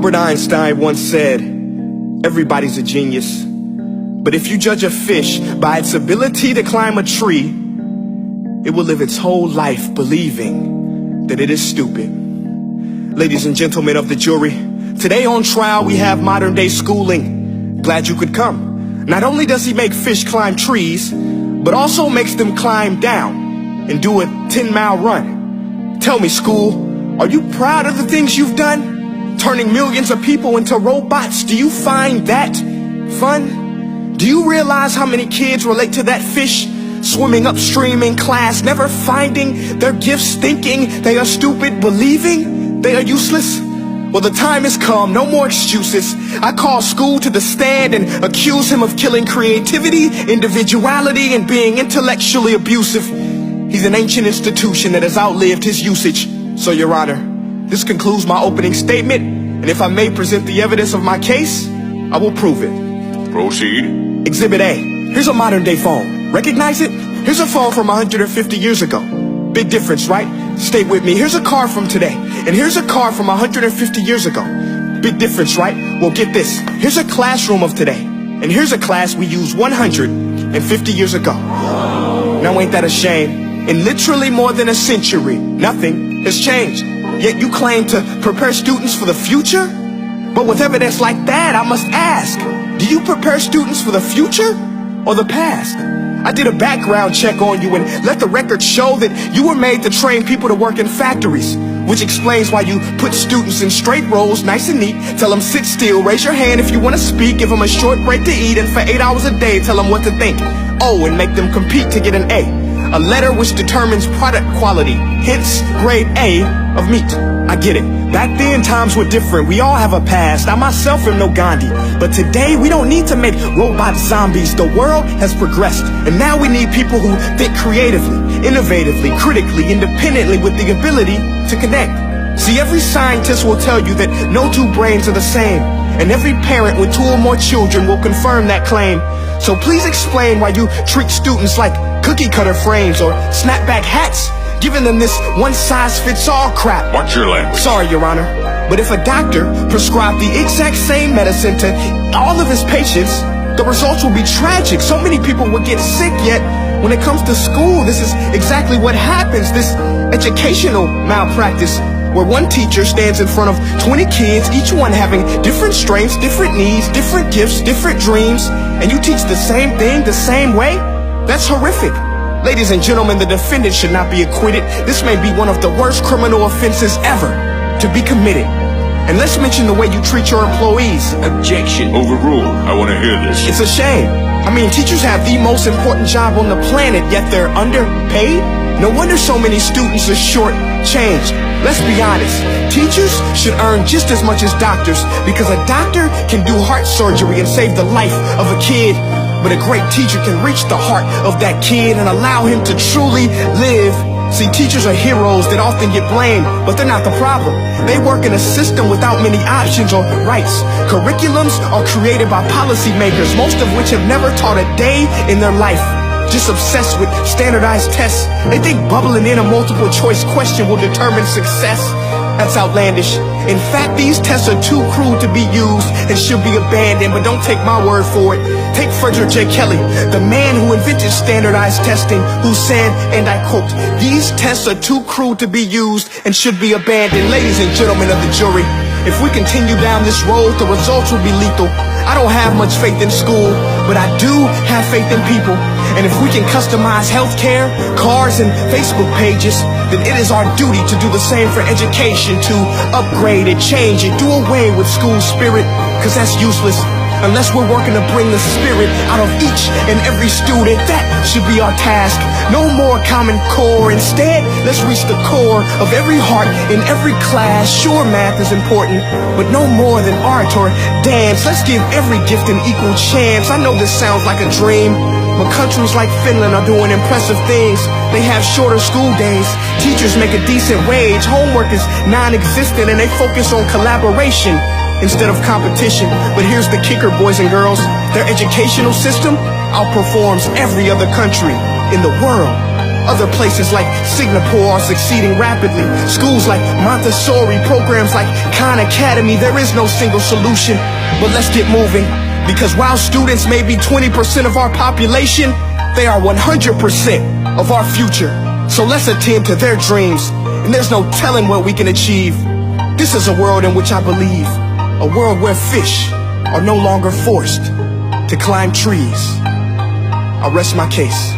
Albert Einstein once said, everybody's a genius, but if you judge a fish by its ability to climb a tree, it will live its whole life believing that it is stupid. Ladies and gentlemen of the jury, today on trial we have modern day schooling. Glad you could come. Not only does he make fish climb trees, but also makes them climb down and do a 10-mile run. Tell me, school, are you proud of the things you've done? Turning millions of people into robots, do you find that fun? Do you realize how many kids relate to that fish swimming upstream in class, never finding their gifts, thinking they are stupid, believing they are useless? Well, the time has come, no more excuses. I call school to the stand and accuse him of killing creativity, individuality, and being intellectually abusive. He's an ancient institution that has outlived his usage. So, Your Honor, this concludes my opening statement, and if I may present the evidence of my case, I will prove it. Proceed. Exhibit A. Here's a modern day phone. Recognize it? Here's a phone from 150 years ago. Big difference, right? Stay with me. Here's a car from today, and here's a car from 150 years ago. Big difference, right? Well, get this. Here's a classroom of today, and here's a class we used 150 years ago. Now, ain't that a shame? In literally more than a century, nothing has changed. Yet you claim to prepare students for the future? But with evidence like that, I must ask, do you prepare students for the future or the past? I did a background check on you and let the record show that you were made to train people to work in factories, which explains why you put students in straight rows, nice and neat, tell them sit still, raise your hand if you want to speak, give them a short break to eat, and for 8 hours a day, tell them what to think. Oh, and make them compete to get an A letter which determines product quality, hence grade A of meat. I get it. Back then, times were different. We all have a past. I myself am no Gandhi. But today, we don't need to make robot zombies. The world has progressed. And now we need people who think creatively, innovatively, critically, independently, with the ability to connect. See, every scientist will tell you that no two brains are the same. And every parent with 2 or more children will confirm that claim. So please explain why you treat students like cookie cutter frames or snapback hats, giving them this one-size-fits-all crap. Watch your language. Sorry, Your Honor, but if a doctor prescribed the exact same medicine to all of his patients, the results will be tragic. So many people will get sick, yet when it comes to school, this is exactly what happens. This educational malpractice, where one teacher stands in front of 20 kids, each one having different strengths, different needs, different gifts, different dreams, and you teach the same thing the same way? That's horrific. Ladies and gentlemen, the defendant should not be acquitted. This may be one of the worst criminal offenses ever to be committed. And let's mention the way you treat your employees. Objection. Overruled. I want to hear this. It's a shame. I mean, teachers have the most important job on the planet, yet they're underpaid? No wonder so many students are short-changed. Let's be honest. Teachers should earn just as much as doctors, because a doctor can do heart surgery and save the life of a kid. But a great teacher can reach the heart of that kid and allow him to truly live. See, teachers are heroes that often get blamed, but they're not the problem. They work in a system without many options or rights. Curriculums are created by policymakers, most of which have never taught a day in their life. Just obsessed with standardized tests. They think bubbling in a multiple choice question will determine success. That's outlandish. In fact, these tests are too crude to be used and should be abandoned, but don't take my word for it. Take Frederick J. Kelly, the man who invented standardized testing, who said, and I quote, "These tests are too crude to be used and should be abandoned." Ladies and gentlemen of the jury, if we continue down this road, the results will be lethal. I don't have much faith in school, but I do have faith in people. And if we can customize healthcare, cars, and Facebook pages, then it is our duty to do the same for education, to upgrade it, change it, do away with school spirit, because that's useless. Unless we're working to bring the spirit out of each and every student, that should be our task. No more Common Core. Instead, let's reach the core of every heart in every class. Sure, math is important, but no more than art or dance. Let's give every gift an equal chance. I know this sounds like a dream, but countries like Finland are doing impressive things. They have shorter school days. Teachers make a decent wage. Homework is non-existent, and they focus on collaboration instead of competition. But here's the kicker, boys and girls. Their educational system outperforms every other country in the world. Other places like Singapore are succeeding rapidly. Schools like Montessori, programs like Khan Academy. There is no single solution, but let's get moving. Because while students may be 20% of our population, they are 100% of our future. So let's attend to their dreams, and there's no telling what we can achieve. This is a world in which I believe, a world where fish are no longer forced to climb trees. I rest my case.